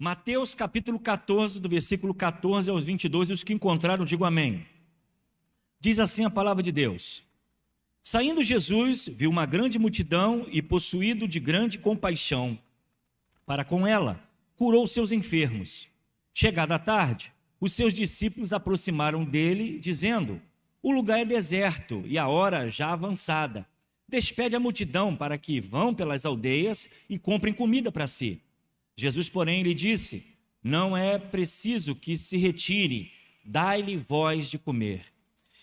Mateus capítulo 14, do versículo 14 aos 22, e os que encontraram, digam amém. Diz assim a palavra de Deus: Saindo Jesus, viu uma grande multidão e, possuído de grande compaixão para com ela, curou seus enfermos. Chegada a tarde, os seus discípulos aproximaram dele, dizendo: O lugar é deserto e a hora já avançada. Despede a multidão para que vão pelas aldeias e comprem comida para si. Jesus, porém, lhe disse: Não é preciso que se retire, dai-lhe vós de comer.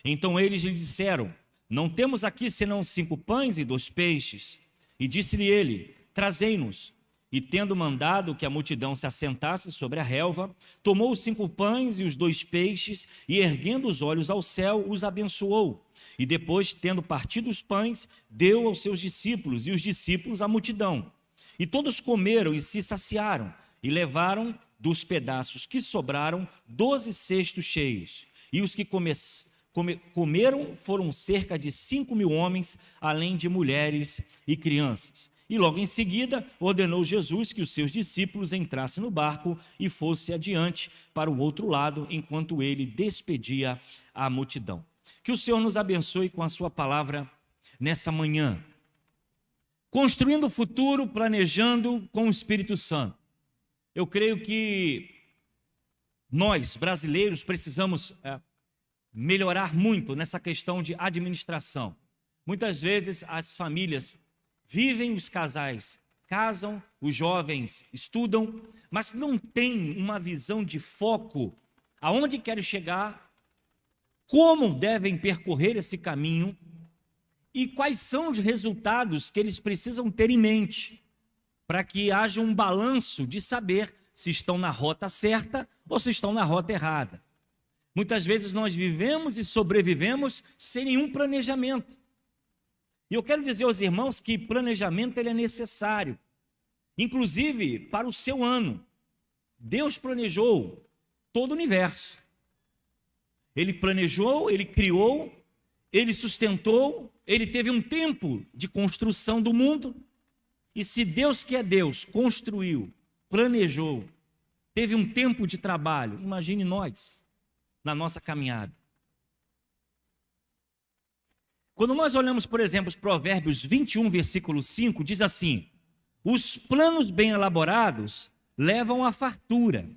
Então eles lhe disseram: Não temos aqui senão 5 pães e 2 peixes. E disse-lhe ele: Trazei-nos. E tendo mandado que a multidão se assentasse sobre a relva, tomou os 5 pães e os 2 peixes, e erguendo os olhos ao céu, os abençoou. E depois, tendo partido os pães, deu aos seus discípulos, e os discípulos à multidão. E todos comeram e se saciaram, e levaram dos pedaços que sobraram 12 cestos cheios. E os que comeram foram cerca de 5.000 homens, além de mulheres e crianças. E logo em seguida ordenou Jesus que os seus discípulos entrassem no barco e fosse adiante para o outro lado, enquanto ele despedia a multidão. Que o Senhor nos abençoe com a sua palavra nessa manhã. Construindo o futuro, planejando com o Espírito Santo. Eu creio que nós, brasileiros, precisamos melhorar muito nessa questão de administração. Muitas vezes as famílias vivem, os casais casam, os jovens estudam, mas não têm uma visão de foco, aonde querem chegar, como devem percorrer esse caminho e quais são os resultados que eles precisam ter em mente, para que haja um balanço de saber se estão na rota certa ou se estão na rota errada. Muitas vezes nós vivemos e sobrevivemos sem nenhum planejamento. E eu quero dizer aos irmãos que planejamento ele é necessário, inclusive para o seu ano. Deus planejou todo o universo. Ele planejou, ele criou, ele sustentou, ele teve um tempo de construção do mundo. E se Deus, que é Deus, construiu, planejou, teve um tempo de trabalho, imagine nós, na nossa caminhada. Quando nós olhamos, por exemplo, os Provérbios 21, versículo 5, diz assim: Os planos bem elaborados levam à fartura,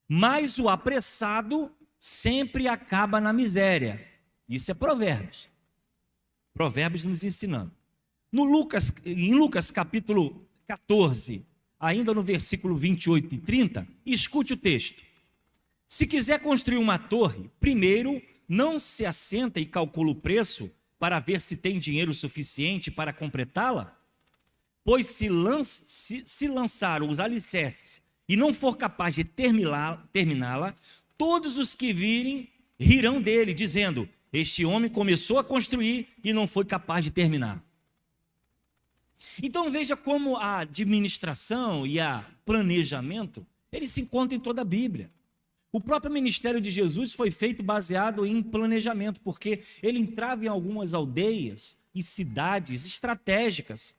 mas o apressado sempre acaba na miséria. Isso é Provérbios. Provérbios nos ensinando. Em Lucas capítulo 14, ainda no versículo 28 e 30, escute o texto. Se quiser construir uma torre, primeiro não se assenta e calcula o preço para ver se tem dinheiro suficiente para completá-la? Pois se lançar os alicerces e não for capaz de terminá-la, todos os que virem rirão dele, dizendo: Este homem começou a construir e não foi capaz de terminar. Então veja como a administração e o planejamento, eles se encontram em toda a Bíblia. O próprio ministério de Jesus foi feito baseado em planejamento, porque ele entrava em algumas aldeias e cidades estratégicas.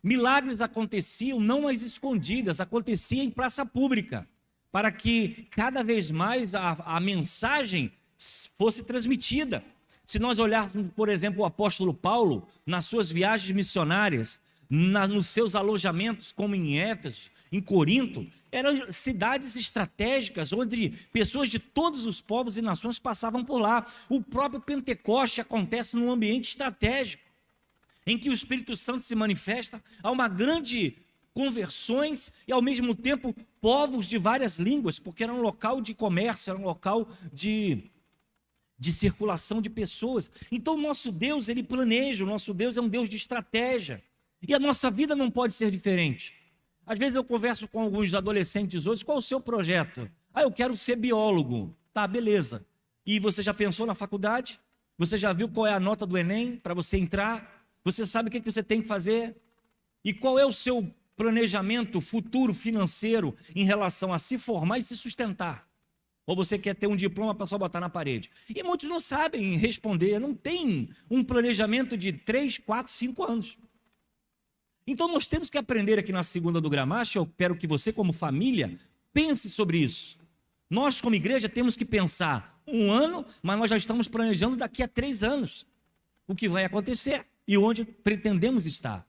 Milagres aconteciam não às escondidas, aconteciam em praça pública, para que cada vez mais a mensagem fosse transmitida. Se nós olharmos, por exemplo, o apóstolo Paulo, nas suas viagens missionárias, nos seus alojamentos, como em Éfeso, em Corinto, eram cidades estratégicas, onde pessoas de todos os povos e nações passavam por lá. O próprio Pentecoste acontece num ambiente estratégico, em que o Espírito Santo se manifesta, há uma grande conversões e ao mesmo tempo povos de várias línguas, porque era um local de comércio, era um local de circulação de pessoas. Então o nosso Deus, ele planeja, o nosso Deus é um Deus de estratégia, e a nossa vida não pode ser diferente. Às vezes eu converso com alguns adolescentes hoje: qual é o seu projeto? Eu quero ser biólogo. Tá, beleza. E você já pensou na faculdade? Você já viu qual é a nota do Enem para você entrar? Você sabe o que você tem que fazer? E qual é o seu planejamento futuro financeiro em relação a se formar e se sustentar? Ou você quer ter um diploma para só botar na parede? E muitos não sabem responder, não tem um planejamento de 3, 4, 5 anos. Então nós temos que aprender aqui na Segunda do Gramacho. Eu quero que você, como família, pense sobre isso. Nós, como igreja, temos que pensar 1 ano, mas nós já estamos planejando daqui a 3 anos o que vai acontecer e onde pretendemos estar.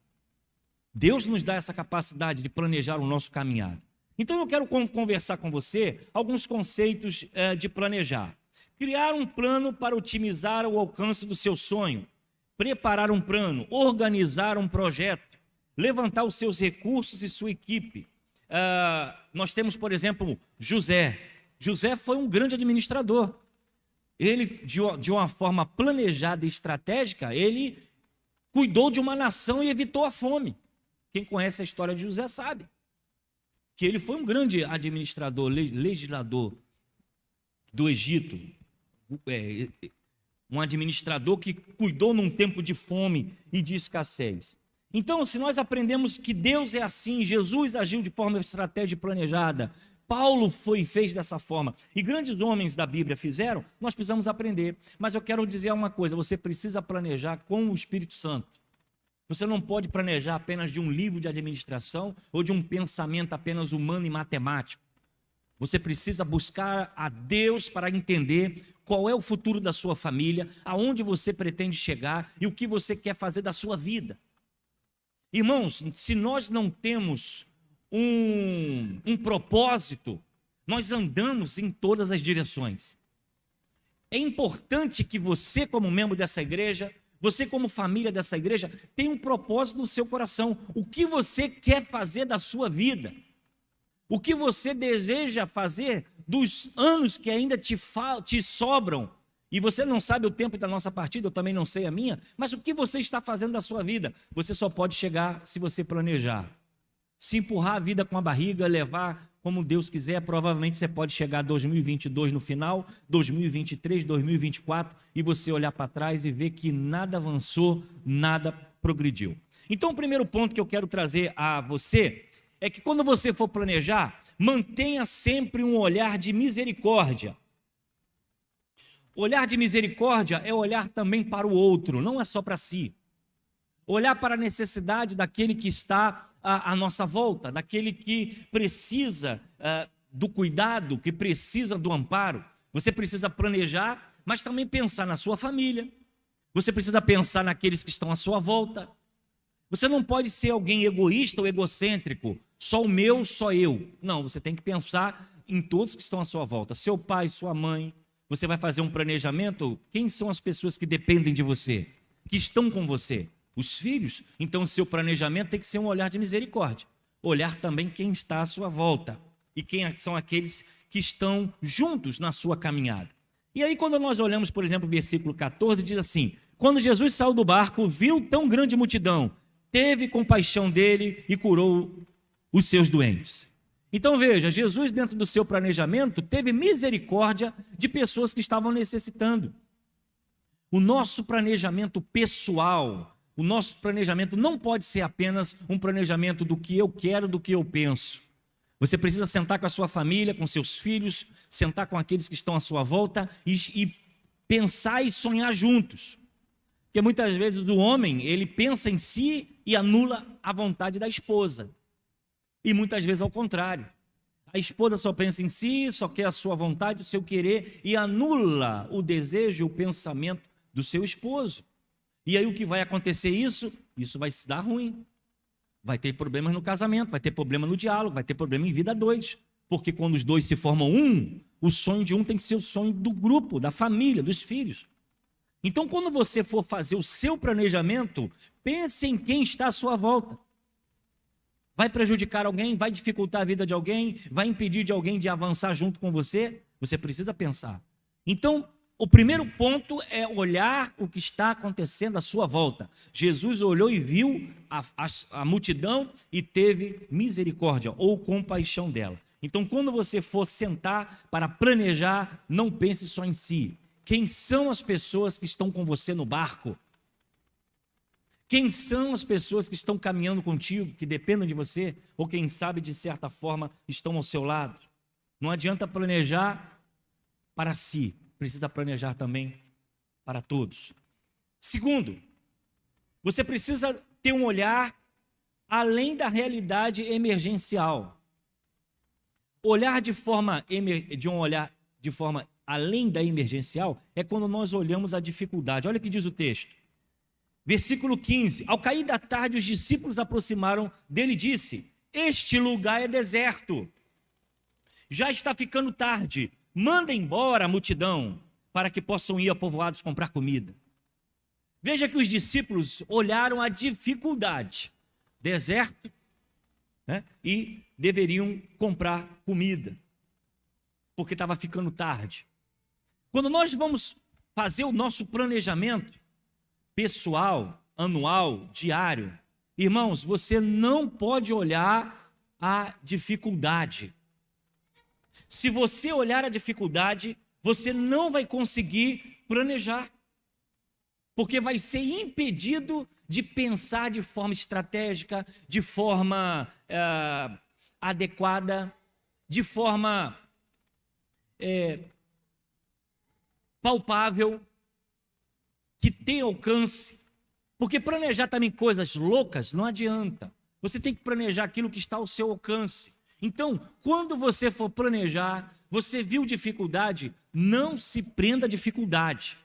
Deus nos dá essa capacidade de planejar o nosso caminhar. Então eu quero conversar com você alguns conceitos de planejar. Criar um plano para otimizar o alcance do seu sonho. Preparar um plano, organizar um projeto, levantar os seus recursos e sua equipe. Nós temos, por exemplo, José. José foi um grande administrador. Ele, de uma forma planejada e estratégica, ele cuidou de uma nação e evitou a fome. Quem conhece a história de José sabe que ele foi um grande administrador, legislador do Egito, um administrador que cuidou num tempo de fome e de escassez. Então, se nós aprendemos que Deus é assim, Jesus agiu de forma estratégica e planejada, Paulo fez dessa forma, e grandes homens da Bíblia fizeram, nós precisamos aprender. Mas eu quero dizer uma coisa, você precisa planejar com o Espírito Santo. Você não pode planejar apenas de um livro de administração ou de um pensamento apenas humano e matemático. Você precisa buscar a Deus para entender qual é o futuro da sua família, aonde você pretende chegar e o que você quer fazer da sua vida. Irmãos, se nós não temos um propósito, nós andamos em todas as direções. É importante que você, como membro dessa igreja, você como família dessa igreja, tenha um propósito no seu coração. O que você quer fazer da sua vida? O que você deseja fazer dos anos que ainda te sobram? E você não sabe o tempo da nossa partida, eu também não sei a minha, mas o que você está fazendo da sua vida? Você só pode chegar se você planejar. Se empurrar a vida com a barriga, levar como Deus quiser, provavelmente você pode chegar a 2022 no final, 2023, 2024, e você olhar para trás e ver que nada avançou, nada progrediu. Então, o primeiro ponto que eu quero trazer a você é que quando você for planejar, mantenha sempre um olhar de misericórdia. Olhar de misericórdia é olhar também para o outro, não é só para si. Olhar para a necessidade daquele que está à nossa volta, daquele que precisa do cuidado, que precisa do amparo. Você precisa planejar, mas também pensar na sua família. Você precisa pensar naqueles que estão à sua volta. Você não pode ser alguém egoísta ou egocêntrico, só o meu, só eu. Não, você tem que pensar em todos que estão à sua volta. Seu pai, sua mãe. Você vai fazer um planejamento, quem são as pessoas que dependem de você, que estão com você? Os filhos? Então o seu planejamento tem que ser um olhar de misericórdia. Olhar também quem está à sua volta e quem são aqueles que estão juntos na sua caminhada. E aí quando nós olhamos, por exemplo, o versículo 14, diz assim: quando Jesus saiu do barco, viu tão grande multidão, teve compaixão dele e curou os seus doentes. Então veja, Jesus dentro do seu planejamento teve misericórdia de pessoas que estavam necessitando. O nosso planejamento pessoal, o nosso planejamento não pode ser apenas um planejamento do que eu quero, do que eu penso. Você precisa sentar com a sua família, com seus filhos, sentar com aqueles que estão à sua volta e pensar e sonhar juntos. Porque muitas vezes o homem, ele pensa em si e anula a vontade da esposa. E muitas vezes ao contrário. A esposa só pensa em si, só quer a sua vontade, o seu querer e anula o desejo, o pensamento do seu esposo. E aí o que vai acontecer isso vai se dar ruim. Vai ter problemas no casamento, vai ter problema no diálogo, vai ter problema em vida a dois. Porque quando os dois se formam um, o sonho de um tem que ser o sonho do grupo, da família, dos filhos. Então quando você for fazer o seu planejamento, pense em quem está à sua volta. Vai prejudicar alguém? Vai dificultar a vida de alguém? Vai impedir de alguém de avançar junto com você? Você precisa pensar. Então, o primeiro ponto é olhar o que está acontecendo à sua volta. Jesus olhou e viu a multidão e teve misericórdia ou compaixão dela. Então, quando você for sentar para planejar, não pense só em si. Quem são as pessoas que estão com você no barco? Quem são as pessoas que estão caminhando contigo, que dependem de você, ou quem sabe, de certa forma, estão ao seu lado? Não adianta planejar para si, precisa planejar também para todos. Segundo, você precisa ter um olhar além da realidade emergencial. Olhar de forma além da emergencial é quando nós olhamos a dificuldade. Olha o que diz o texto. Versículo 15. Ao cair da tarde, os discípulos aproximaram dele e disse: este lugar é deserto. Já está ficando tarde. Manda embora a multidão para que possam ir a povoados comprar comida. Veja que os discípulos olharam a dificuldade. Deserto, né? E deveriam comprar comida, porque estava ficando tarde. Quando nós vamos fazer o nosso planejamento pessoal, anual, diário, irmãos, você não pode olhar a dificuldade. Se você olhar a dificuldade, você não vai conseguir planejar, porque vai ser impedido de pensar de forma estratégica, de forma adequada, de forma palpável, que tem alcance. Porque planejar também coisas loucas não adianta. Você tem que planejar aquilo que está ao seu alcance. Então, quando você for planejar, você viu dificuldade, não se prenda à dificuldade.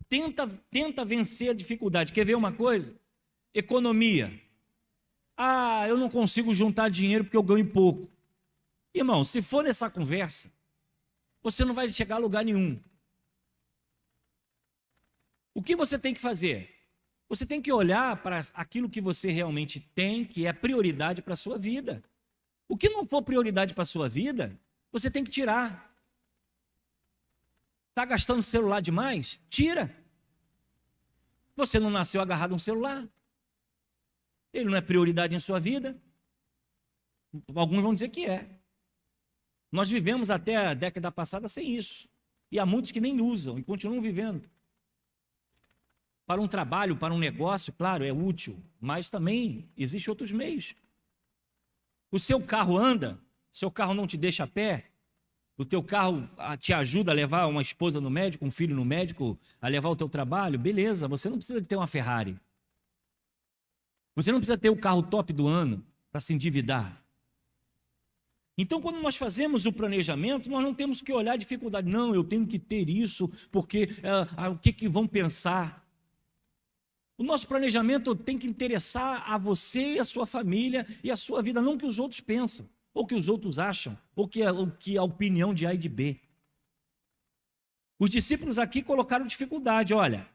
Tenta vencer a dificuldade. Quer ver uma coisa? Economia. Ah, eu não consigo juntar dinheiro porque eu ganho pouco. Irmão, se for nessa conversa, você não vai chegar a lugar nenhum. O que você tem que fazer? Você tem que olhar para aquilo que você realmente tem, que é prioridade para a sua vida. O que não for prioridade para a sua vida, você tem que tirar. Está gastando celular demais? Tira. Você não nasceu agarrado a um celular. Ele não é prioridade em sua vida. Alguns vão dizer que é. Nós vivemos até a década passada sem isso. E há muitos que nem usam e continuam vivendo. Para um trabalho, para um negócio, claro, é útil, mas também existem outros meios. O seu carro anda, seu carro não te deixa a pé, o teu carro te ajuda a levar uma esposa no médico, um filho no médico, a levar o teu trabalho, beleza, você não precisa de ter uma Ferrari. Você não precisa ter o carro top do ano para se endividar. Então, quando nós fazemos o planejamento, nós não temos que olhar a dificuldade. Não, eu tenho que ter isso, porque o que vão pensar? O nosso planejamento tem que interessar a você e a sua família e a sua vida, não o que os outros pensam, ou o que os outros acham, ou que a opinião de A e de B. Os discípulos aqui colocaram dificuldade. Olha,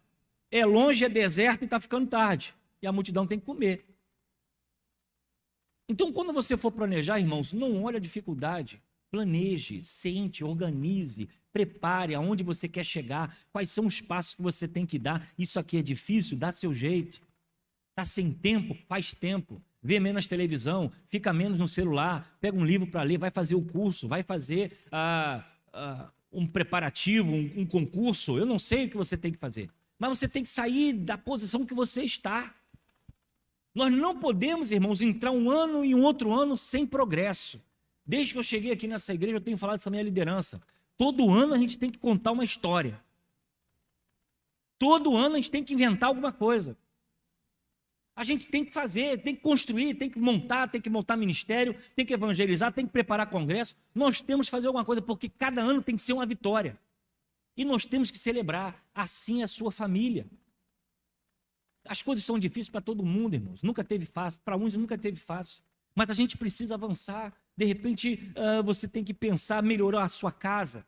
é longe, é deserto e está ficando tarde. E a multidão tem que comer. Então, quando você for planejar, irmãos, não olhe a dificuldade. Planeje, sente, organize, prepare aonde você quer chegar, quais são os passos que você tem que dar. Isso aqui é difícil, dá seu jeito. Está sem tempo, faz tempo. Vê menos televisão, fica menos no celular, pega um livro para ler, vai fazer o curso, vai fazer um preparativo, um concurso. Eu não sei o que você tem que fazer, mas você tem que sair da posição que você está. Nós não podemos, irmãos, entrar um ano e um outro ano sem progresso. Desde que eu cheguei aqui nessa igreja, eu tenho falado dessa minha liderança. Todo ano a gente tem que contar uma história. Todo ano a gente tem que inventar alguma coisa. A gente tem que fazer, tem que construir, tem que montar ministério, tem que evangelizar, tem que preparar congresso. Nós temos que fazer alguma coisa, porque cada ano tem que ser uma vitória. E nós temos que celebrar. Assim é a sua família. As coisas são difíceis para todo mundo, irmãos. Nunca teve fácil. Para uns nunca teve fácil. Mas a gente precisa avançar. De repente, você tem que pensar, melhorar a sua casa.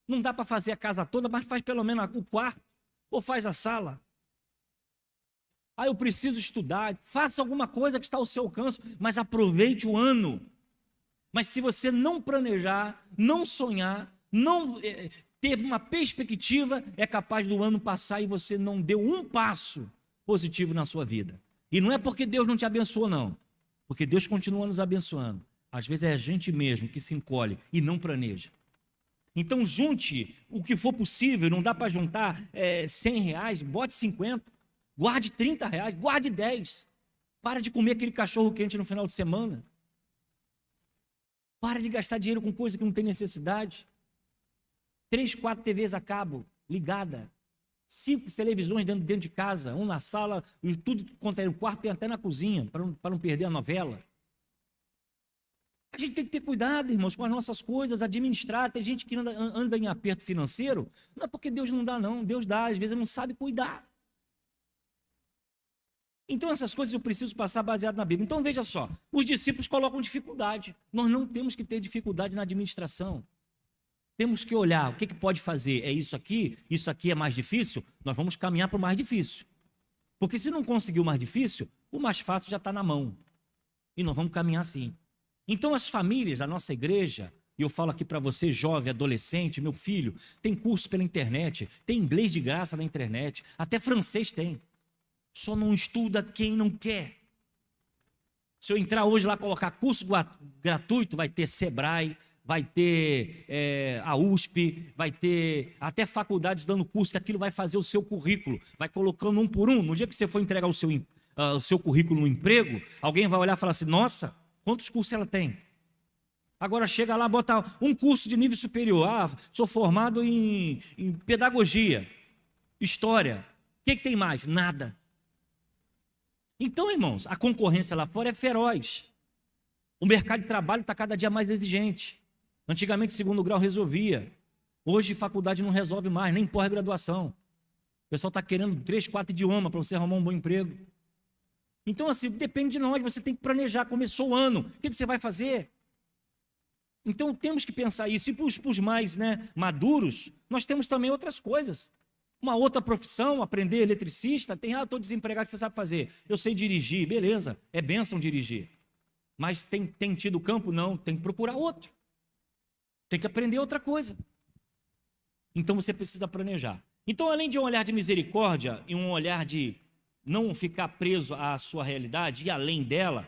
Não dá para fazer a casa toda, mas faz pelo menos o quarto. Ou faz a sala. Ah, eu preciso estudar. Faça alguma coisa que está ao seu alcance, mas aproveite o ano. Mas se você não planejar, não sonhar, não ter uma perspectiva, é capaz do ano passar e você não deu um passo positivo na sua vida. E não é porque Deus não te abençoou, não. Porque Deus continua nos abençoando. Às vezes é a gente mesmo que se encolhe e não planeja. Então junte o que for possível. Não dá para juntar 100 reais, bote 50, guarde 30 reais, guarde 10. Para de comer aquele cachorro quente no final de semana. Para de gastar dinheiro com coisa que não tem necessidade. 3, 4 TVs a cabo ligada. 5 televisões dentro de casa, um na sala, tudo quanto é o quarto, tem até na cozinha, para não perder a novela. A gente tem que ter cuidado, irmãos, com as nossas coisas, administrar. Tem gente que anda em aperto financeiro, não é porque Deus não dá, não. Deus dá, às vezes ele não sabe cuidar. Então essas coisas eu preciso passar baseado na Bíblia. Então veja só, os discípulos colocam dificuldade. Nós não temos que ter dificuldade na administração. Temos que olhar o que pode fazer. É isso aqui é mais difícil, nós vamos caminhar para o mais difícil. Porque se não conseguir o mais difícil, o mais fácil já está na mão. E nós vamos caminhar assim. Então as famílias, a nossa igreja, e eu falo aqui para você, jovem, adolescente, meu filho, tem curso pela internet, tem inglês de graça na internet, até francês tem. Só não estuda quem não quer. Se eu entrar hoje lá, colocar curso gratuito, vai ter Sebrae, vai ter a USP, vai ter até faculdades dando curso, que aquilo vai fazer o seu currículo, vai colocando um por um. No dia que você for entregar o seu currículo no emprego, alguém vai olhar e falar assim, nossa, quantos cursos ela tem? Agora chega lá, bota um curso de nível superior. Ah, sou formado em pedagogia, história. O que tem mais? Nada. Então, irmãos, a concorrência lá fora é feroz. O mercado de trabalho está cada dia mais exigente. Antigamente, segundo grau resolvia. Hoje, faculdade não resolve mais, nem pós-graduação. O pessoal está querendo 3, 4 idiomas para você arrumar um bom emprego. Então, assim, depende de nós, você tem que planejar. Começou o ano, o que você vai fazer? Então, temos que pensar isso. E para os mais maduros, nós temos também outras coisas. Uma outra profissão, aprender eletricista, estou desempregado, você sabe fazer. Eu sei dirigir, beleza, é bênção dirigir. Mas tem tido campo? Não, tem que procurar outro. Tem que aprender outra coisa. Então você precisa planejar. Então, além de um olhar de misericórdia e um olhar de não ficar preso à sua realidade e além dela,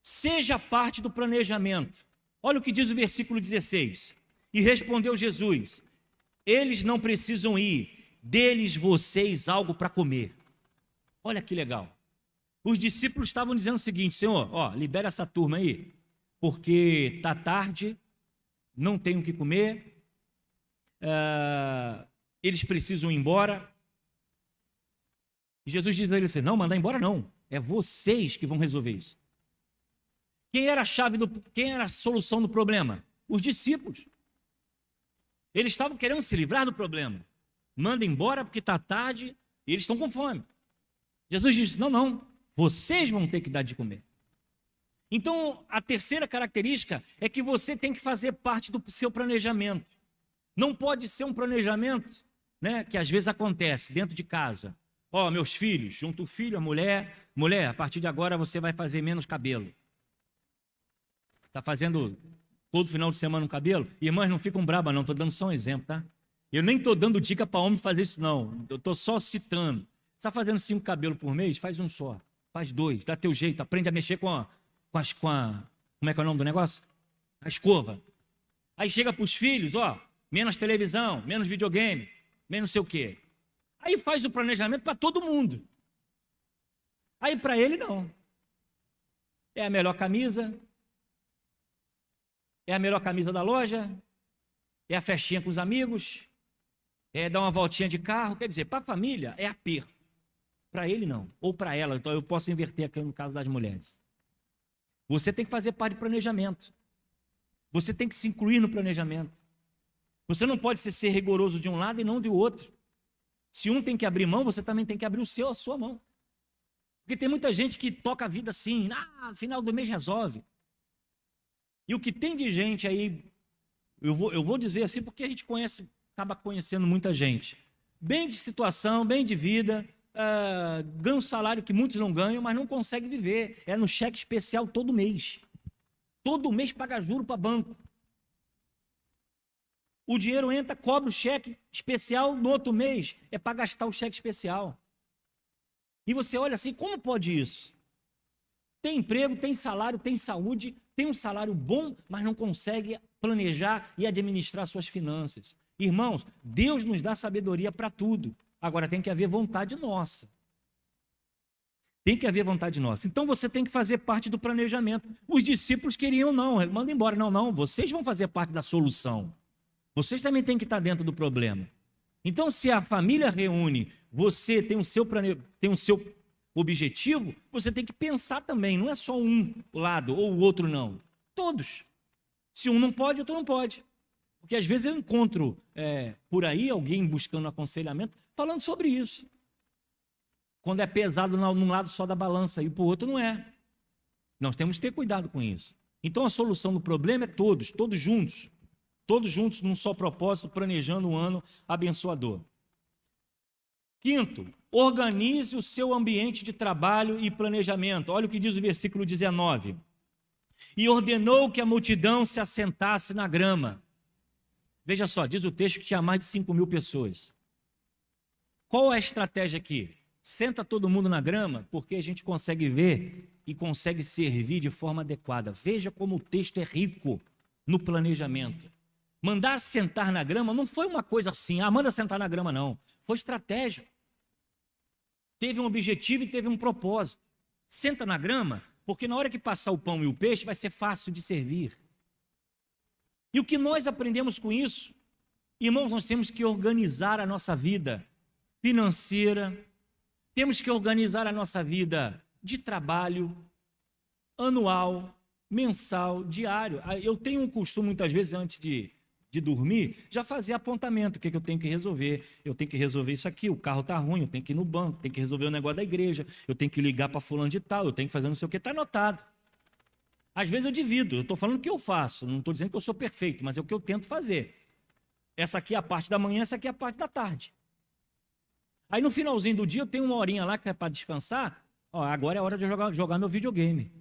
seja parte do planejamento. Olha o que diz o versículo 16. E respondeu Jesus, eles não precisam ir, deles vocês algo para comer. Olha que legal. Os discípulos estavam dizendo o seguinte, Senhor, libera essa turma aí, porque está tarde, não tem o que comer, eles precisam ir embora. E Jesus diz para eles assim, não, mandar embora não, é vocês que vão resolver isso. Quem era a solução do problema? Os discípulos. Eles estavam querendo se livrar do problema. Manda embora porque está tarde e eles estão com fome. Jesus disse, não, vocês vão ter que dar de comer. Então, a terceira característica é que você tem que fazer parte do seu planejamento. Não pode ser um planejamento, que às vezes acontece dentro de casa. Meus filhos, junto o filho, a mulher, a partir de agora você vai fazer menos cabelo. Está fazendo todo final de semana um cabelo? Irmãs, não ficam bravas não, estou dando só um exemplo, tá? Eu nem estou dando dica para homem fazer isso não, eu estou só citando. Você está fazendo 5 cabelos por mês? Faz um só, faz 2, dá teu jeito, aprende a mexer com a como é que é o nome do negócio? A escova. Aí chega para os filhos, menos televisão, menos videogame, menos sei o quê. Aí faz o planejamento para todo mundo. Aí para ele não. É a melhor camisa, é a melhor camisa da loja, é a festinha com os amigos, é dar uma voltinha de carro. Quer dizer, para a família é aperto. Para ele não, ou para ela. Então eu posso inverter aqui no caso das mulheres. Você tem que fazer parte do planejamento. Você tem que se incluir no planejamento. Você não pode ser rigoroso de um lado e não do outro. Se um tem que abrir mão, você também tem que abrir a sua mão. Porque tem muita gente que toca a vida assim, no final do mês resolve. E o que tem de gente aí, eu vou dizer assim porque a gente acaba conhecendo muita gente. Bem de situação, bem de vida, ganha um salário que muitos não ganham, mas não consegue viver. É no cheque especial todo mês. Todo mês paga juro para banco. O dinheiro entra, cobra o cheque especial, no outro mês é para gastar o cheque especial. E você olha assim, como pode isso? Tem emprego, tem salário, tem saúde, tem um salário bom, mas não consegue planejar e administrar suas finanças. Irmãos, Deus nos dá sabedoria para tudo. Agora tem que haver vontade nossa. Tem que haver vontade nossa. Então você tem que fazer parte do planejamento. Os discípulos queriam não, manda embora. Não, vocês vão fazer parte da solução. Vocês também têm que estar dentro do problema. Então, se a família reúne, você tem tem o seu objetivo, você tem que pensar também, não é só um lado ou o outro não, todos. Se um não pode, outro não pode. Porque às vezes eu encontro por aí alguém buscando aconselhamento falando sobre isso. Quando é pesado num lado só da balança e para o outro não é. Nós temos que ter cuidado com isso. Então a solução do problema é todos juntos num só propósito, planejando um ano abençoador. Quinto, organize o seu ambiente de trabalho e planejamento. Olha o que diz o versículo 19. E ordenou que a multidão se assentasse na grama. Veja só, diz o texto que tinha mais de 5.000 pessoas. Qual é a estratégia aqui? Senta todo mundo na grama, porque a gente consegue ver e consegue servir de forma adequada. Veja como o texto é rico no planejamento. Mandar sentar na grama não foi uma coisa assim, manda sentar na grama não. Foi estratégico. Teve um objetivo e teve um propósito. Senta na grama, porque na hora que passar o pão e o peixe vai ser fácil de servir. E o que nós aprendemos com isso? Irmãos, nós temos que organizar a nossa vida financeira, temos que organizar a nossa vida de trabalho, anual, mensal, diário. Eu tenho um costume, muitas vezes, antes de dormir, já fazer apontamento, o que eu tenho que resolver. Eu tenho que resolver isso aqui, o carro está ruim, eu tenho que ir no banco, tenho que resolver o negócio da igreja, eu tenho que ligar para fulano de tal, eu tenho que fazer não sei o que, está anotado. Às vezes eu divido, eu estou falando o que eu faço, não estou dizendo que eu sou perfeito, mas é o que eu tento fazer. Essa aqui é a parte da manhã, essa aqui é a parte da tarde. Aí no finalzinho do dia eu tenho uma horinha lá que é para descansar, agora é hora de jogar meu videogame.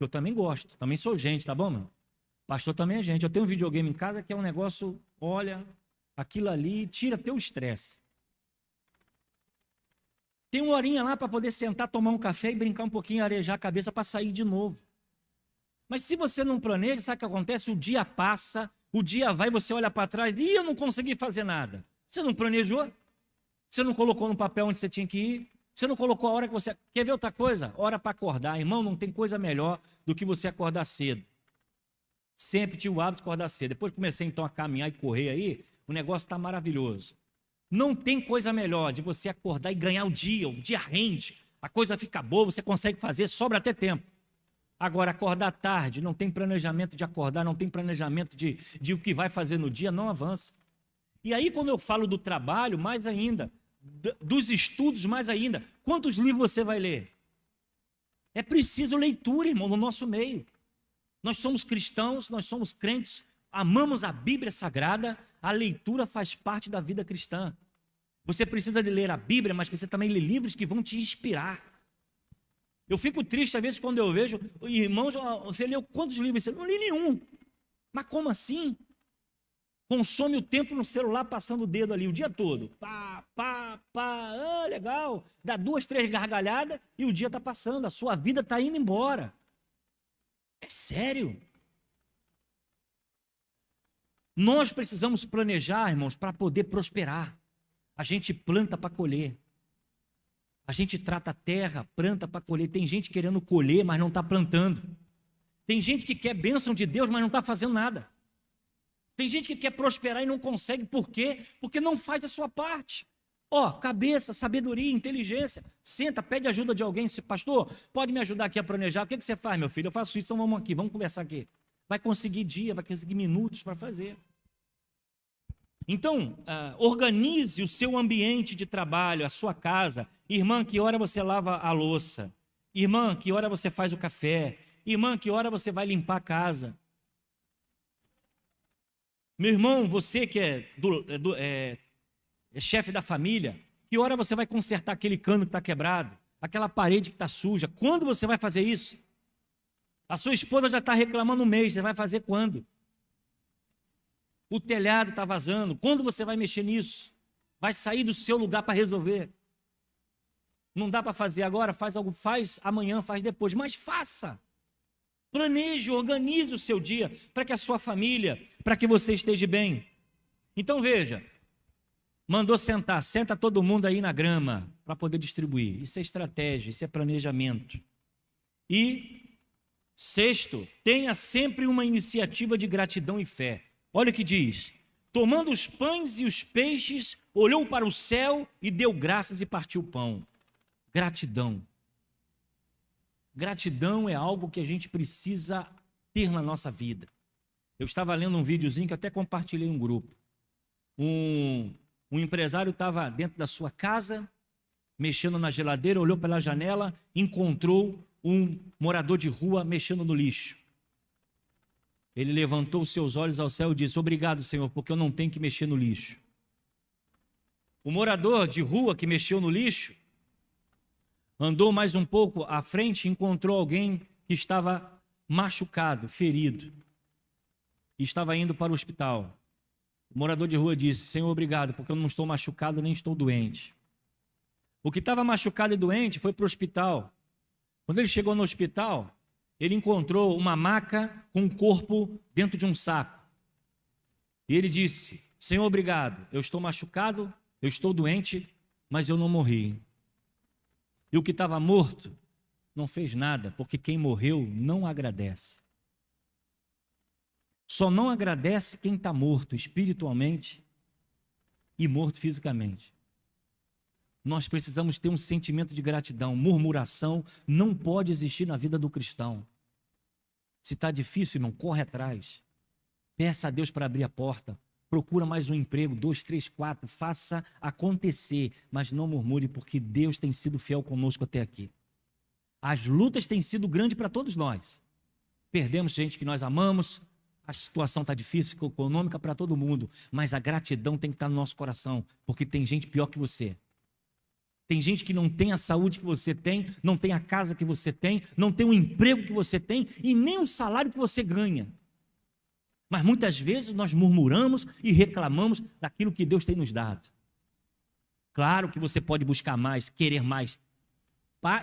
Eu também gosto, também sou gente, tá bom, mano? Pastor também é gente. Eu tenho um videogame em casa que é um negócio, olha, aquilo ali tira teu estresse. Tem uma horinha lá para poder sentar, tomar um café e brincar um pouquinho, arejar a cabeça para sair de novo. Mas se você não planeja, sabe o que acontece? O dia passa, o dia vai, você olha para trás e eu não consegui fazer nada. Você não planejou? Você não colocou no papel onde você tinha que ir? Você não colocou a hora que você... Quer ver outra coisa? Hora para acordar. Irmão, não tem coisa melhor do que você acordar cedo. Sempre tive o hábito de acordar cedo. Depois que comecei então a caminhar e correr aí, o negócio está maravilhoso. Não tem coisa melhor de você acordar e ganhar o dia rende, a coisa fica boa, você consegue fazer, sobra até tempo. Agora, acordar tarde, não tem planejamento de acordar, não tem planejamento de o que vai fazer no dia, não avança. E aí, quando eu falo do trabalho, mais ainda, dos estudos, mais ainda, quantos livros você vai ler? É preciso leitura, irmão, no nosso meio. Nós somos cristãos, nós somos crentes, amamos a Bíblia Sagrada, a leitura faz parte da vida cristã. Você precisa de ler a Bíblia, mas precisa também ler livros que vão te inspirar. Eu fico triste às vezes quando eu vejo, irmãos, você leu quantos livros? Você não li nenhum. Mas como assim? Consome o tempo no celular passando o dedo ali o dia todo. Legal. Dá 2, 3 gargalhadas e o dia está passando, a sua vida está indo embora. É sério. Nós precisamos planejar, irmãos, para poder prosperar. A gente planta para colher. A gente trata a terra, planta para colher. Tem gente querendo colher, mas não está plantando. Tem gente que quer bênção de Deus, mas não está fazendo nada. Tem gente que quer prosperar e não consegue. Por quê? Porque não faz a sua parte. Cabeça, sabedoria, inteligência. Senta, pede ajuda de alguém. Pastor, pode me ajudar aqui a planejar? O que você faz, meu filho? Eu faço isso, então vamos aqui, vamos conversar aqui. Vai conseguir dia, vai conseguir minutos para fazer. Então, organize o seu ambiente de trabalho, a sua casa. Irmã, que hora você lava a louça? Irmã, que hora você faz o café? Irmã, que hora você vai limpar a casa? Meu irmão, você que é chefe da família, que hora você vai consertar aquele cano que está quebrado? Aquela parede que está suja? Quando você vai fazer isso? A sua esposa já está reclamando um mês, você vai fazer quando? O telhado está vazando, quando você vai mexer nisso? Vai sair do seu lugar para resolver. Não dá para fazer agora, faz amanhã, faz depois, mas faça. Planeje, organize o seu dia para que a sua família, para que você esteja bem. Então veja, mandou sentar, senta todo mundo aí na grama para poder distribuir. Isso é estratégia, isso é planejamento. E sexto, tenha sempre uma iniciativa de gratidão e fé. Olha o que diz: tomando os pães e os peixes, olhou para o céu e deu graças e partiu o pão. Gratidão. Gratidão é algo que a gente precisa ter na nossa vida. Eu estava lendo um videozinho que até compartilhei em um grupo. Um empresário estava dentro da sua casa, mexendo na geladeira, olhou pela janela, encontrou um morador de rua mexendo no lixo. Ele levantou os seus olhos ao céu e disse: obrigado, Senhor, porque eu não tenho que mexer no lixo. O morador de rua que mexeu no lixo andou mais um pouco à frente e encontrou alguém que estava machucado, ferido, e estava indo para o hospital. O morador de rua disse: Senhor, obrigado, porque eu não estou machucado nem estou doente. O que estava machucado e doente foi para o hospital. Quando ele chegou no hospital, ele encontrou uma maca com um corpo dentro de um saco. E ele disse: Senhor, obrigado, eu estou machucado, eu estou doente, mas eu não morri. E o que estava morto não fez nada, porque quem morreu não agradece. Só não agradece quem está morto espiritualmente e morto fisicamente. Nós precisamos ter um sentimento de gratidão. Murmuração não pode existir na vida do cristão. Se está difícil, irmão, corre atrás. Peça a Deus para abrir a porta. Procura mais um emprego, 2, 3, 4. Faça acontecer, mas não murmure, porque Deus tem sido fiel conosco até aqui. As lutas têm sido grandes para todos nós. Perdemos gente que nós amamos. A situação está difícil, econômica para todo mundo. Mas a gratidão tem que estar no nosso coração, porque tem gente pior que você. Tem gente que não tem a saúde que você tem, não tem a casa que você tem, não tem o emprego que você tem e nem o salário que você ganha. Mas muitas vezes nós murmuramos e reclamamos daquilo que Deus tem nos dado. Claro que você pode buscar mais, querer mais.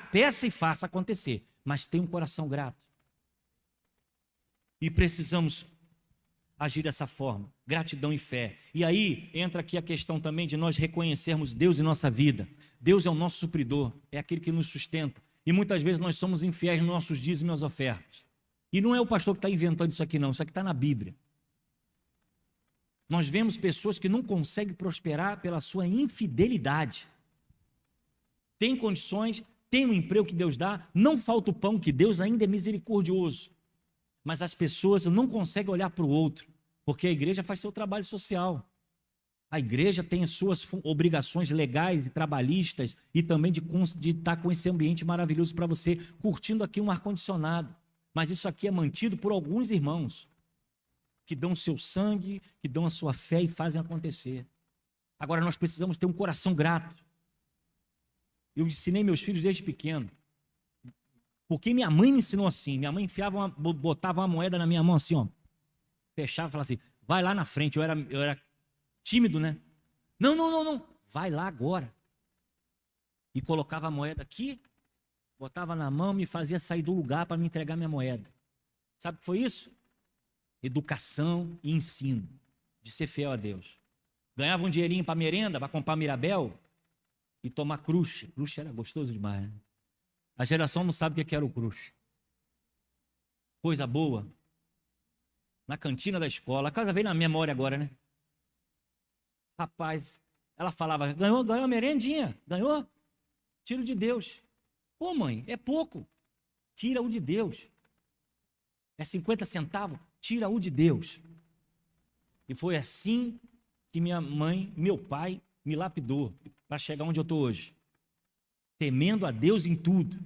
Peça e faça acontecer, mas tenha um coração grato. E precisamos agir dessa forma, gratidão e fé. E aí entra aqui a questão também de nós reconhecermos Deus em nossa vida. Deus é o nosso supridor, é aquele que nos sustenta. E muitas vezes nós somos infiéis nos nossos dízimos e nas ofertas. E não é o pastor que está inventando isso aqui não, isso aqui está na Bíblia. Nós vemos pessoas que não conseguem prosperar pela sua infidelidade. Tem condições, tem um emprego que Deus dá, não falta o pão, que Deus ainda é misericordioso. Mas as pessoas não conseguem olhar para o outro, porque a igreja faz seu trabalho social. A igreja tem as suas obrigações legais e trabalhistas e também de estar com esse ambiente maravilhoso para você, curtindo aqui um ar-condicionado. Mas isso aqui é mantido por alguns irmãos que dão o seu sangue, que dão a sua fé e fazem acontecer. Agora nós precisamos ter um coração grato. Eu ensinei meus filhos desde pequeno. Porque minha mãe me ensinou assim. Minha mãe botava uma moeda na minha mão assim, ó. Fechava e falava assim: vai lá na frente. Eu era tímido, né? Não. Vai lá agora. E colocava a moeda aqui, botava na mão, me fazia sair do lugar para me entregar minha moeda. Sabe o que foi isso? Educação e ensino. De ser fiel a Deus. Ganhava um dinheirinho para merenda, para comprar Mirabel e tomar crush. Crush era gostoso demais, né? A geração não sabe o que era o crush. Coisa boa. Na cantina da escola. A casa veio na memória agora, né? Rapaz, ela falava: ganhou a merendinha. Ganhou? Tira o de Deus. Pô, mãe, é pouco. Tira o de Deus. É 50 centavos? Tira o de Deus. E foi assim que minha mãe, meu pai, me lapidou para chegar onde eu estou hoje. Temendo a Deus em tudo.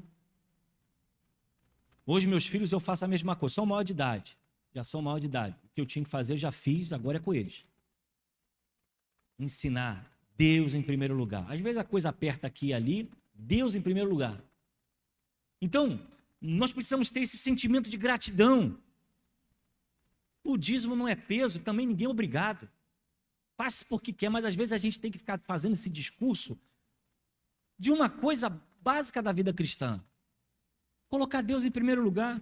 Hoje meus filhos eu faço a mesma coisa, são maior de idade, já são maior de idade. O que eu tinha que fazer eu já fiz, agora é com eles. Ensinar Deus em primeiro lugar. Às vezes a coisa aperta aqui e ali, Deus em primeiro lugar. Então, nós precisamos ter esse sentimento de gratidão. O dízimo não é peso, também ninguém é obrigado. Faça porque quer, mas às vezes a gente tem que ficar fazendo esse discurso de uma coisa básica da vida cristã. Colocar Deus em primeiro lugar.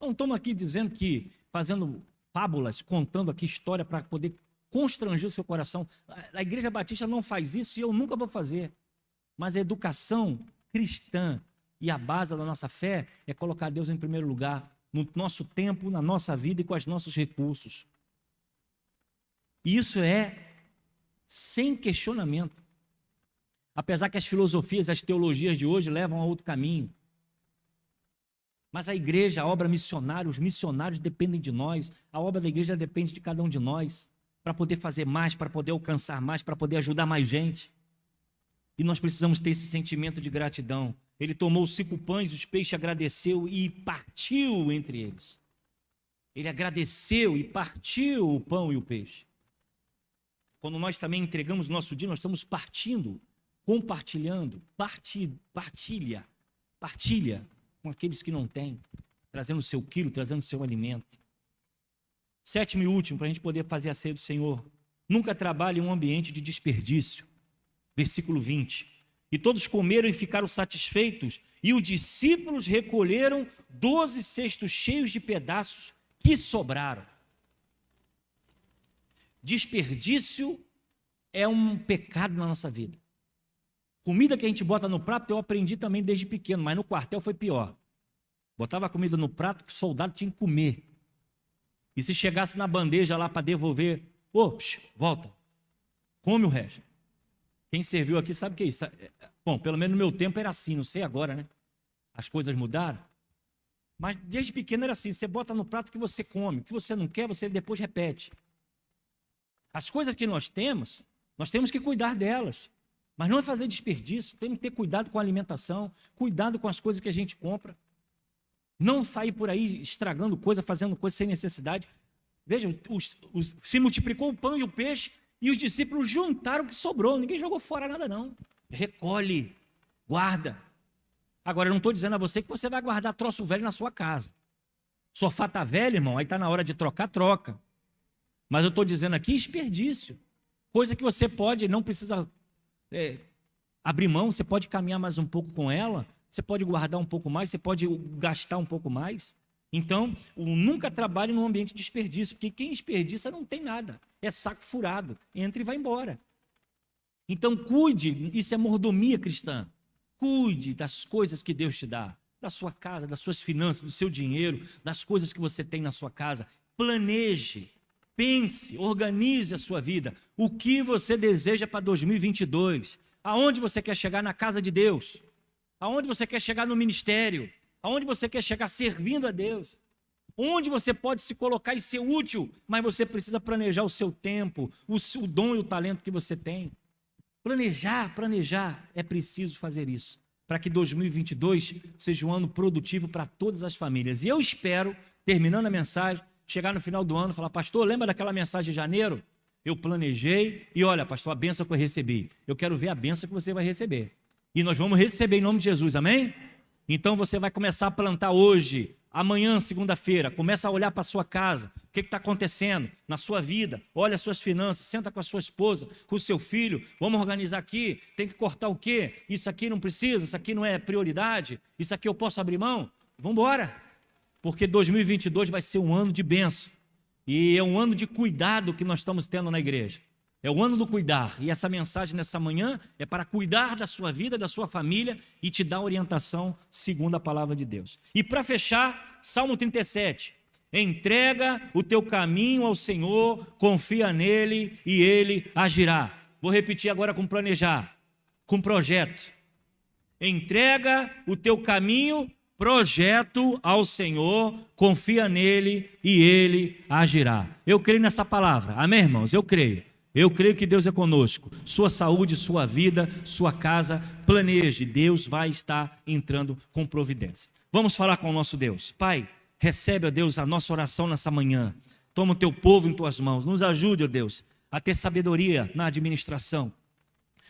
Não estamos aqui dizendo que, fazendo fábulas, contando aqui história para poder constranger o seu coração. A Igreja Batista não faz isso e eu nunca vou fazer. Mas a educação cristã e a base da nossa fé é colocar Deus em primeiro lugar, no nosso tempo, na nossa vida e com os nossos recursos. E isso é sem questionamento. Apesar que as filosofias, as teologias de hoje levam a outro caminho. Mas a igreja, a obra missionária, os missionários dependem de nós. A obra da igreja depende de cada um de nós. Para poder fazer mais, para poder alcançar mais, para poder ajudar mais gente. E nós precisamos ter esse sentimento de gratidão. Ele tomou os 5 pães, os peixes, agradeceu e partiu entre eles. Ele agradeceu e partiu o pão e o peixe. Quando nós também entregamos o nosso dia, nós estamos partindo, compartilhando, partilha com aqueles que não têm, trazendo o seu quilo, trazendo o seu alimento. 7º e último, para a gente poder fazer a ceia do Senhor. Nunca trabalhe em um ambiente de desperdício. Versículo 20. E todos comeram e ficaram satisfeitos, e os discípulos recolheram 12 cestos cheios de pedaços que sobraram. Desperdício é um pecado na nossa vida. Comida que a gente bota no prato, eu aprendi também desde pequeno, mas no quartel foi pior. Botava a comida no prato que o soldado tinha que comer. E se chegasse na bandeja lá para devolver, volta, come o resto. Quem serviu aqui sabe o que é isso. Bom, pelo menos no meu tempo era assim, não sei agora, né? As coisas mudaram. Mas desde pequeno era assim, você bota no prato que você come, o que você não quer, você depois repete. As coisas que nós temos que cuidar delas. Mas não é fazer desperdício, temos que ter cuidado com a alimentação, cuidado com as coisas que a gente compra. Não sair por aí estragando coisa, fazendo coisa sem necessidade. Veja, se multiplicou o pão e o peixe e os discípulos juntaram o que sobrou. Ninguém jogou fora nada não. Recolhe, guarda. Agora, eu não estou dizendo a você que você vai guardar troço velho na sua casa. Sofá está velho, irmão, aí está na hora de trocar, troca. Mas eu estou dizendo aqui desperdício. Coisa que você pode, não precisa abrir mão, você pode caminhar mais um pouco com ela, você pode guardar um pouco mais, você pode gastar um pouco mais. Então, nunca trabalhe num ambiente de desperdício, porque quem desperdiça não tem nada, é saco furado, entra e vai embora. Então, cuide, isso é mordomia cristã, cuide das coisas que Deus te dá, da sua casa, das suas finanças, do seu dinheiro, das coisas que você tem na sua casa. Planeje, pense, organize a sua vida. O que você deseja para 2022? Aonde você quer chegar na casa de Deus? Aonde você quer chegar no ministério? Aonde você quer chegar servindo a Deus? Onde você pode se colocar e ser útil, mas você precisa planejar o seu tempo, o dom e o talento que você tem. Planejar, é preciso fazer isso, para que 2022 seja um ano produtivo para todas as famílias. E eu espero, terminando a mensagem, chegar no final do ano e falar: pastor, lembra daquela mensagem de janeiro? Eu planejei e olha, pastor, a bênção que eu recebi. Eu quero ver a bênção que você vai receber. E nós vamos receber em nome de Jesus, amém? Então você vai começar a plantar hoje, amanhã, segunda-feira, começa a olhar para a sua casa, o que está acontecendo na sua vida, olha as suas finanças, senta com a sua esposa, com o seu filho, vamos organizar aqui, tem que cortar o quê? Isso aqui não precisa, isso aqui não é prioridade, isso aqui eu posso abrir mão? Vamos embora, porque 2022 vai ser um ano de bênção, e é um ano de cuidado que nós estamos tendo na igreja. É o ano do cuidar, e essa mensagem nessa manhã é para cuidar da sua vida, da sua família e te dar orientação segundo a palavra de Deus. E para fechar, Salmo 37, entrega o teu caminho ao Senhor, confia nele e ele agirá. Vou repetir agora com planejar, com projeto. Entrega o teu caminho, projeto ao Senhor, confia nele e ele agirá. Eu creio nessa palavra, amém, irmãos? Eu creio que Deus é conosco. Sua saúde, sua vida, sua casa, planeje. Deus vai estar entrando com providência. Vamos falar com o nosso Deus. Pai, recebe, ó Deus, a nossa oração nessa manhã. Toma o teu povo em tuas mãos. Nos ajude, ó Deus, a ter sabedoria na administração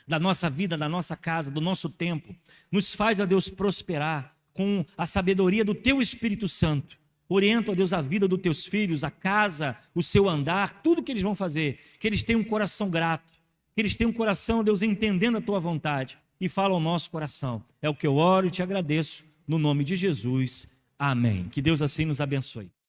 da nossa vida, da nossa casa, do nosso tempo. Nos faz, ó Deus, prosperar com a sabedoria do teu Espírito Santo. Orienta, ó Deus, a vida dos teus filhos, a casa, o seu andar, tudo que eles vão fazer, que eles tenham um coração grato, que eles tenham um coração, ó Deus, entendendo a tua vontade, e fala ao nosso coração. É o que eu oro e te agradeço, no nome de Jesus, amém. Que Deus assim nos abençoe.